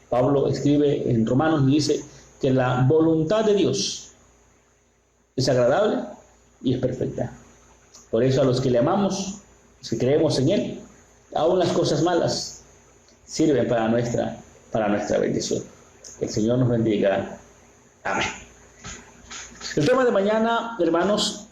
Pablo escribe en Romanos y dice que la voluntad de Dios es agradable y es perfecta. Por eso, a los que le amamos, los que creemos en Él, aún las cosas malas sirven para nuestra bendición. El Señor nos bendiga. Amén. El tema de mañana, hermanos,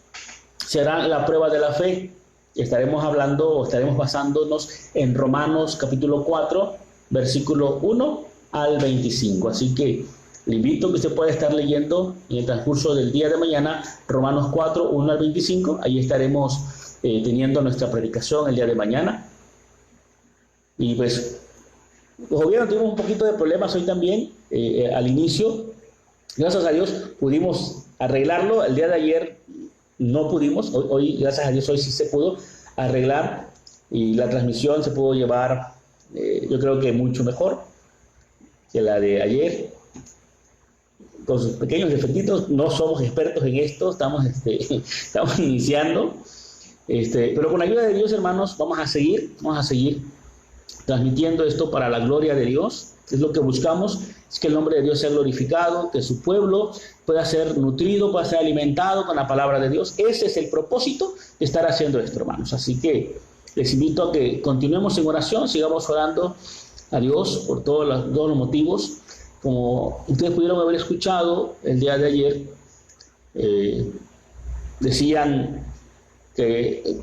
será la prueba de la fe. Estaremos hablando o estaremos basándonos en Romanos capítulo 4, versículo 1 al 25. Así que le invito a que usted pueda estar leyendo en el transcurso del día de mañana Romanos 4, 1 al 25. Ahí estaremos teniendo nuestra predicación el día de mañana. Y pues, los gobiernos tuvimos un poquito de problemas hoy también al inicio. Gracias a Dios pudimos arreglarlo. El día de ayer no pudimos. Hoy, gracias a Dios, hoy sí se pudo arreglar y la transmisión se pudo llevar, yo creo que mucho mejor que la de ayer. Con sus pequeños defectitos, no somos expertos en esto, estamos iniciando, pero con la ayuda de Dios, hermanos, vamos a seguir transmitiendo esto para la gloria de Dios. Es lo que buscamos, es que el nombre de Dios sea glorificado, que su pueblo pueda ser nutrido, pueda ser alimentado con la palabra de Dios. Ese es el propósito de estar haciendo esto, hermanos. Así que les invito a que continuemos en oración, sigamos orando a Dios por todos los motivos. Como ustedes pudieron haber escuchado el día de ayer, decían que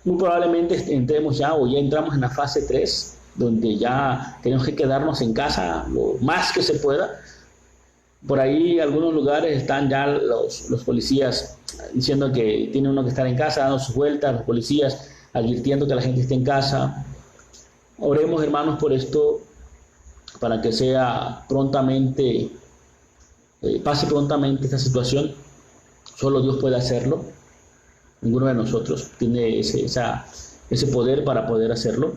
muy probablemente entremos ya o ya entramos en la fase 3, donde ya tenemos que quedarnos en casa lo más que se pueda. Por ahí en algunos lugares están ya los policías diciendo que tiene uno que estar en casa, dando sus vueltas, los policías advirtiendo que la gente esté en casa. Oremos, hermanos, por esto, para que sea prontamente, pase prontamente esta situación. Solo Dios puede hacerlo. Ninguno de nosotros tiene ese poder para poder hacerlo.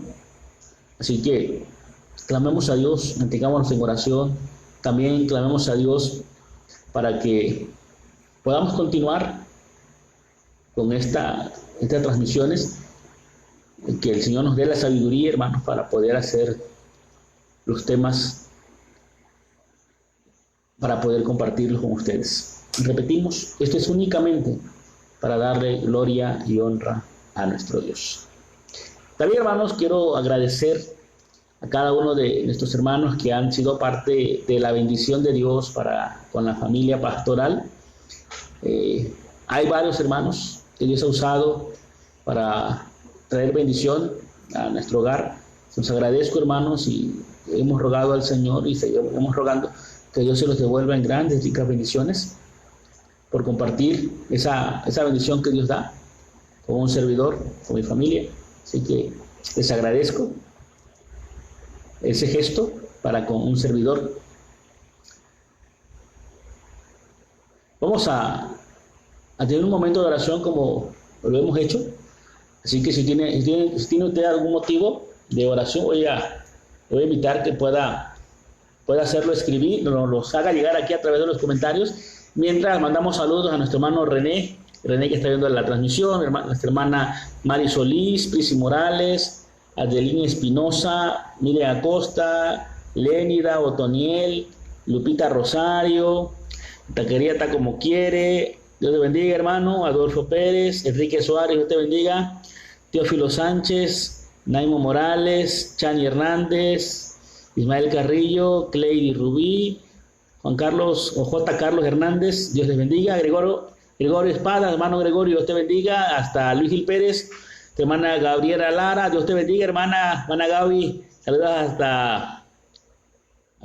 Así que clamemos a Dios, mantengámonos en oración, también clamemos a Dios para que podamos continuar con estas transmisiones, que el Señor nos dé la sabiduría, hermanos, para poder hacer los temas, para poder compartirlos con ustedes. Repetimos, esto es únicamente para darle gloria y honra a nuestro Dios. También, hermanos, quiero agradecer a cada uno de nuestros hermanos que han sido parte de la bendición de Dios con la familia pastoral. Hay varios hermanos que Dios ha usado para traer bendición a nuestro hogar. Los agradezco, hermanos, y hemos rogado al Señor y seguimos rogando que Dios se los devuelva en grandes, ricas bendiciones por compartir esa bendición que Dios da con un servidor, con mi familia. Así que les agradezco ese gesto para con un servidor. Vamos a tener un momento de oración como lo hemos hecho. Así que si tiene usted algún motivo de oración, le voy a invitar que pueda hacerlo escribir, nos los haga llegar aquí a través de los comentarios. Mientras mandamos saludos a nuestro hermano René que está viendo la transmisión, nuestra hermana Mari Solís, Prisi Morales, Adelina Espinosa, Miriam Acosta, Lénida, Otoniel, Lupita Rosario, Taquería Está Como Quiere, Dios te bendiga, hermano, Adolfo Pérez, Enrique Suárez, Dios te bendiga, Teófilo Sánchez, Naimo Morales, Chani Hernández, Ismael Carrillo, Cleidy Rubí, Juan Carlos o J. Carlos Hernández, Dios les bendiga, Gregorio Espada, hermano Gregorio, Dios te bendiga, hasta Luis Gil Pérez, tu hermana Gabriela Lara, Dios te bendiga, hermana Gaby, saludos ¿hasta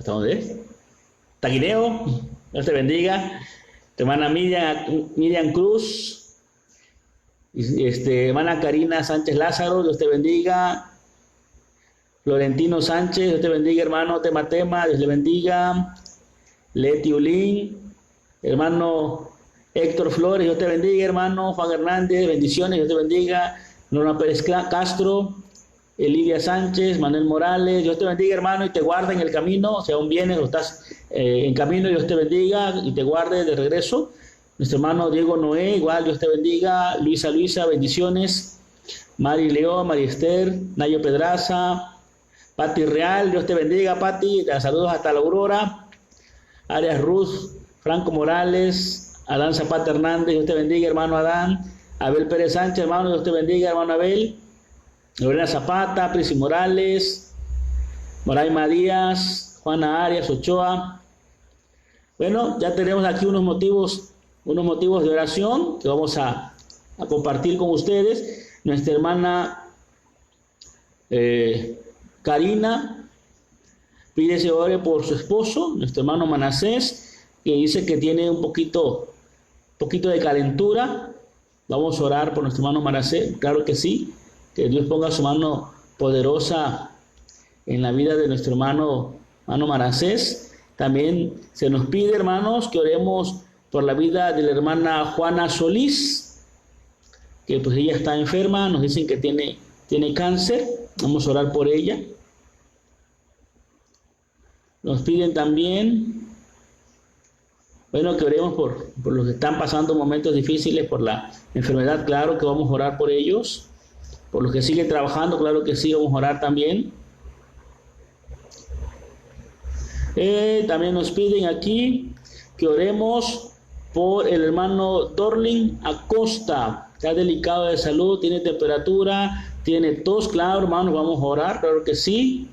dónde es? Taquineo, Dios te bendiga, tu hermana Miriam Cruz, hermana Karina Sánchez Lázaro, Dios te bendiga, Florentino Sánchez, Dios te bendiga, hermano Tema, Dios le bendiga, Leti Ulín, hermano Héctor Flores, Dios te bendiga, hermano Juan Hernández, bendiciones, Dios te bendiga, Norma Pérez Castro, Lidia Sánchez, Manuel Morales, Dios te bendiga, hermano, y te guarde en el camino, si aún vienes o estás en camino, Dios te bendiga y te guarde de regreso. Nuestro hermano Diego Noé, igual, Dios te bendiga, Luisa, bendiciones, Mari León, María Esther, Nayo Pedraza, Pati Real, Dios te bendiga, Pati, saludos hasta la Aurora, Arias Ruth, Franco Morales, Adán Zapata Hernández, Dios te bendiga, hermano Adán, Abel Pérez Sánchez, hermano, Dios te bendiga, hermano Abel, Lorena Zapata, Prisi Morales, Moraima Díaz, Juana Arias Ochoa. Bueno, ya tenemos aquí unos motivos de oración que vamos a compartir con ustedes. Nuestra hermana Karina pide se ore por su esposo, nuestro hermano Manasés, que dice que tiene un poquito de calentura. Vamos a orar por nuestro hermano Manasés, claro que sí, que Dios ponga su mano poderosa en la vida de nuestro hermano Manasés. También se nos pide, hermanos, que oremos por la vida de la hermana Juana Solís, que pues ella está enferma, nos dicen que tiene cáncer. Vamos a orar por ella. Nos piden también, bueno, que oremos por los que están pasando momentos difíciles por la enfermedad, claro que vamos a orar por ellos. Por los que siguen trabajando, claro que sí, vamos a orar también. También nos piden aquí que oremos por el hermano Dorlin Acosta. Está delicado de salud, tiene temperatura, tiene tos, claro, hermanos, vamos a orar, claro que sí.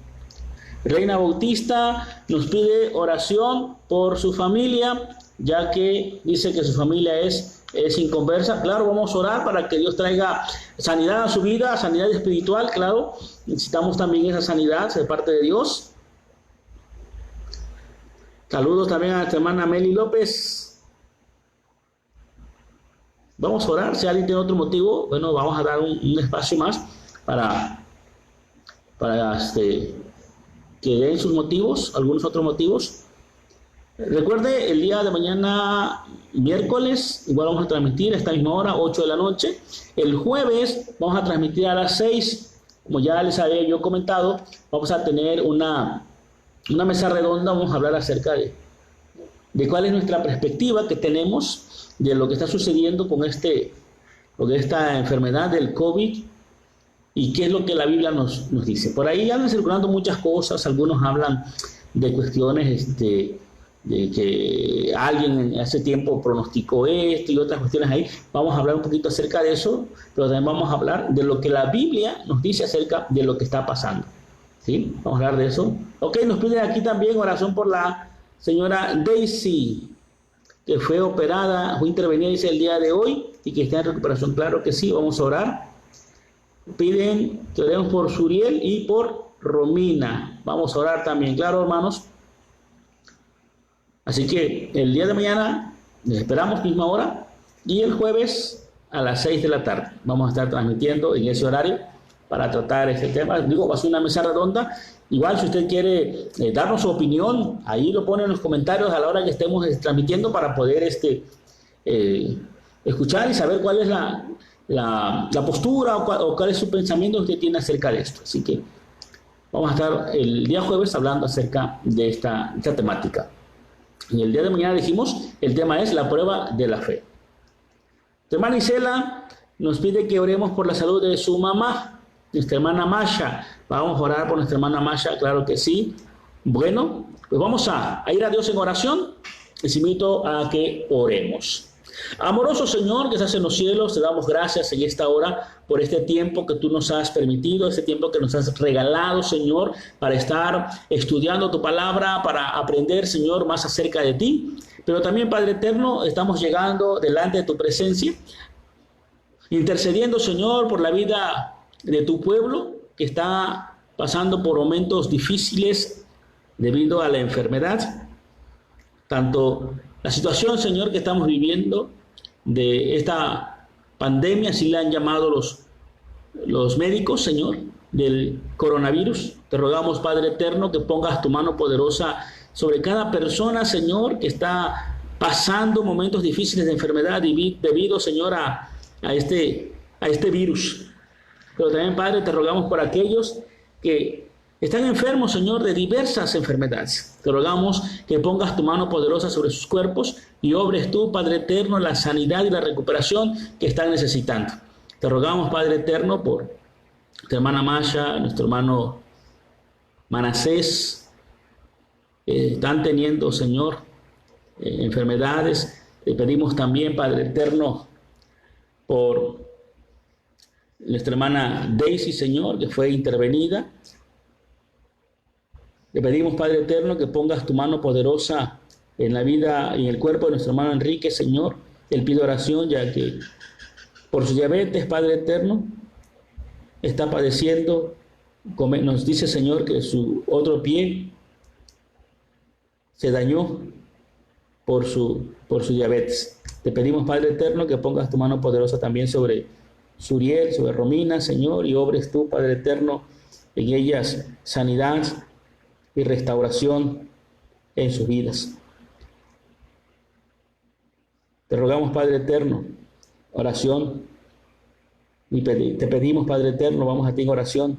Reina Bautista nos pide oración por su familia, ya que dice que su familia es inconversa. Claro, vamos a orar para que Dios traiga sanidad a su vida, sanidad espiritual, claro. Necesitamos también esa sanidad de parte de Dios. Saludos también a nuestra hermana Meli López. Vamos a orar, si alguien tiene otro motivo, bueno, vamos a dar un espacio más para que den sus motivos, algunos otros motivos. Recuerde, el día de mañana, miércoles, igual vamos a transmitir a esta misma hora, 8 de la noche. El jueves vamos a transmitir a las 6 como ya les había yo comentado, vamos a tener una mesa redonda, vamos a hablar acerca de cuál es nuestra perspectiva que tenemos de lo que está sucediendo con esta enfermedad del COVID y qué es lo que la Biblia nos dice. Por ahí andan circulando muchas cosas, algunos hablan de cuestiones de que alguien hace tiempo pronosticó esto y otras cuestiones ahí. Vamos a hablar un poquito acerca de eso, pero también vamos a hablar de lo que la Biblia nos dice acerca de lo que está pasando. ¿Sí? Vamos a hablar de eso. Ok, nos piden aquí también oración por la señora Daisy, que fue operada, fue intervenida, dice, el día de hoy y que está en recuperación. Claro que sí, vamos a orar. Piden que oremos por Suriel y por Romina. Vamos a orar también, claro, hermanos. Así que el día de mañana les esperamos misma hora y el jueves a las 6 de la tarde vamos a estar transmitiendo en ese horario para tratar este tema. Digo, va a ser una mesa redonda. Igual, si usted quiere darnos su opinión, ahí lo pone en los comentarios a la hora que estemos transmitiendo para poder escuchar y saber cuál es la postura o cuál es su pensamiento que usted tiene acerca de esto. Así que vamos a estar el día jueves hablando acerca de esta temática. Y el día de mañana dijimos, el tema es la prueba de la fe. Tu hermana Isela nos pide que oremos por la salud de su mamá, nuestra hermana Masha. Vamos a orar por nuestra hermana Masha, claro que sí. Bueno, pues vamos a ir a Dios en oración. Les invito a que oremos. Amoroso Señor que estás en los cielos, te damos gracias en esta hora por este tiempo que tú nos has permitido, este tiempo que nos has regalado, Señor, para estar estudiando tu palabra, para aprender, Señor, más acerca de ti. Pero también, Padre eterno, estamos llegando delante de tu presencia, intercediendo, Señor, por la vida de tu pueblo que está pasando por momentos difíciles debido a la enfermedad. Tanto la situación, Señor, que estamos viviendo de esta pandemia, así le han llamado los médicos, Señor, del coronavirus. Te rogamos, Padre eterno, que pongas tu mano poderosa sobre cada persona, Señor, que está pasando momentos difíciles de enfermedad debido, Señor, a este virus. Pero también, Padre, te rogamos por aquellos que están enfermos, Señor, de diversas enfermedades. Te rogamos que pongas tu mano poderosa sobre sus cuerpos y obres tú, Padre eterno, la sanidad y la recuperación que están necesitando. Te rogamos, Padre eterno, por tu hermana Masha, nuestro hermano Manasés, que están teniendo, Señor, enfermedades. Te pedimos también, Padre eterno, por nuestra hermana Daisy, Señor, que fue intervenida. Le pedimos, Padre eterno, que pongas tu mano poderosa en la vida y en el cuerpo de nuestro hermano Enrique, Señor. Él pide oración, ya que por su diabetes, Padre eterno, está padeciendo. Nos dice, Señor, que su otro pie se dañó por su diabetes. Te pedimos, Padre eterno, que pongas tu mano poderosa también sobre Suriel, sobre Romina, Señor, y obres tú, Padre eterno, en ellas sanidad y restauración en sus vidas. Te rogamos, Padre eterno, oración, y te pedimos, Padre eterno, vamos a ti en oración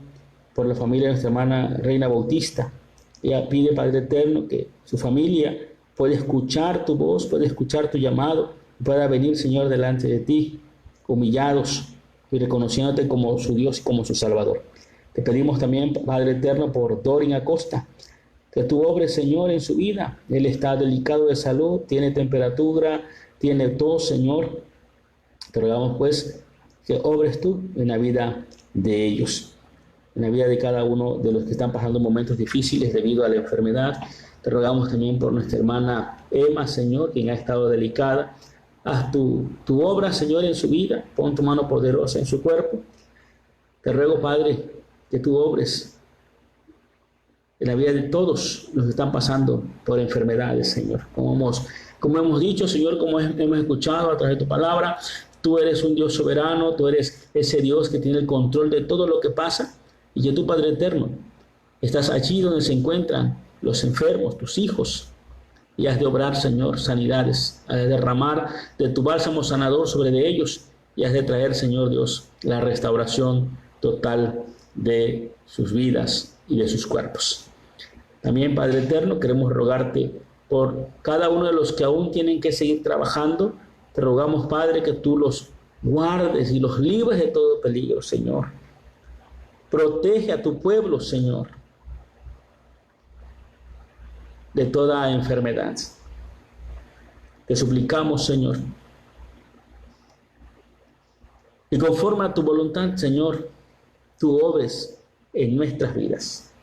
por la familia de nuestra hermana Reina Bautista. Ella pide, Padre eterno, que su familia pueda escuchar tu voz, pueda escuchar tu llamado, pueda venir, Señor, delante de ti, humillados y reconociéndote como su Dios y como su Salvador. Te pedimos también, Padre eterno, por Dorin Acosta, que tú obres, Señor, en su vida. Él está delicado de salud, tiene temperatura, tiene tos, Señor. Te rogamos, pues, que obres tú en la vida de ellos, en la vida de cada uno de los que están pasando momentos difíciles debido a la enfermedad. Te rogamos también por nuestra hermana Emma, Señor, quien ha estado delicada. Haz tu obra, Señor, en su vida. Pon tu mano poderosa en su cuerpo. Te ruego, Padre, que tú obres en la vida de todos los que están pasando por enfermedades, Señor. Como hemos dicho, Señor, como hemos escuchado a través de tu palabra, tú eres un Dios soberano, tú eres ese Dios que tiene el control de todo lo que pasa, y que tú, Padre eterno, estás allí donde se encuentran los enfermos, tus hijos, y has de obrar, Señor, sanidades, has de derramar de tu bálsamo sanador sobre de ellos, y has de traer, Señor Dios, la restauración total de sus vidas y de sus cuerpos. También, Padre eterno, queremos rogarte por cada uno de los que aún tienen que seguir trabajando. Te rogamos, Padre, que tú los guardes y los libres de todo peligro, Señor. Protege a tu pueblo, Señor, de toda enfermedad. Te suplicamos, Señor, y conforme a tu voluntad, Señor, tú obres en nuestras vidas.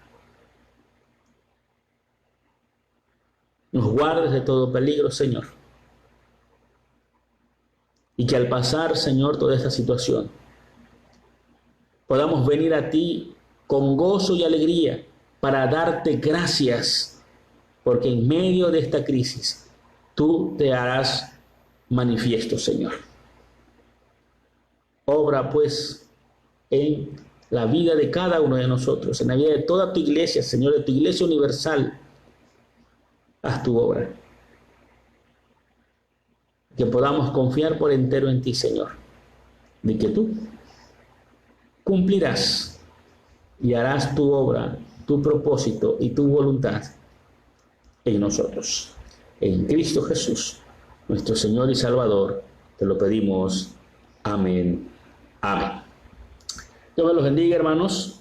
Nos guardes de todo peligro, Señor. Y que al pasar, Señor, toda esta situación, podamos venir a ti con gozo y alegría para darte gracias, porque en medio de esta crisis, tú te harás manifiesto, Señor. Obra, pues, en la vida de cada uno de nosotros, en la vida de toda tu iglesia, Señor, de tu iglesia universal. Haz tu obra. Que podamos confiar por entero en ti, Señor, de que tú cumplirás y harás tu obra, tu propósito y tu voluntad en nosotros. En Cristo Jesús, nuestro Señor y Salvador, te lo pedimos. Amén. Amén. Dios me los bendiga, hermanos.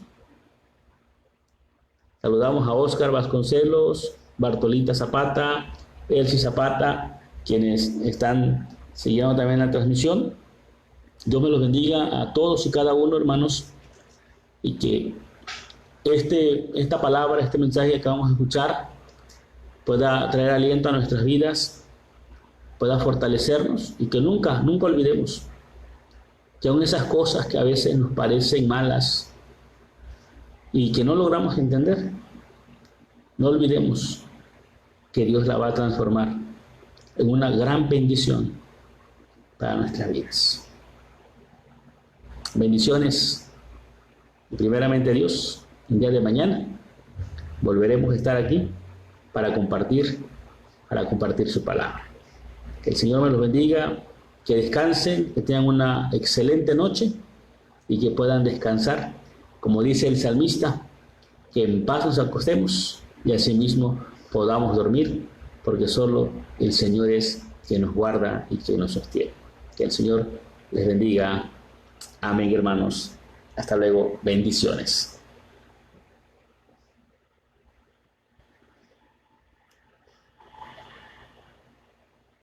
Saludamos a Óscar Vasconcelos, Bartolita Zapata, Elsie Zapata, quienes están siguiendo también la transmisión. Dios me los bendiga a todos y cada uno, hermanos, y que esta palabra, este mensaje que vamos a escuchar, pueda traer aliento a nuestras vidas, pueda fortalecernos y que nunca olvidemos que aun esas cosas que a veces nos parecen malas y que no logramos entender, no olvidemos que Dios la va a transformar en una gran bendición para nuestras vidas. Bendiciones. Y primeramente Dios, el día de mañana volveremos a estar aquí para compartir su palabra. Que el Señor me los bendiga, que descansen, que tengan una excelente noche y que puedan descansar, como dice el salmista, que en paz nos acostemos y asimismo podamos dormir, porque solo el Señor es quien nos guarda y quien nos sostiene. Que el Señor les bendiga. Amén, hermanos. Hasta luego. Bendiciones.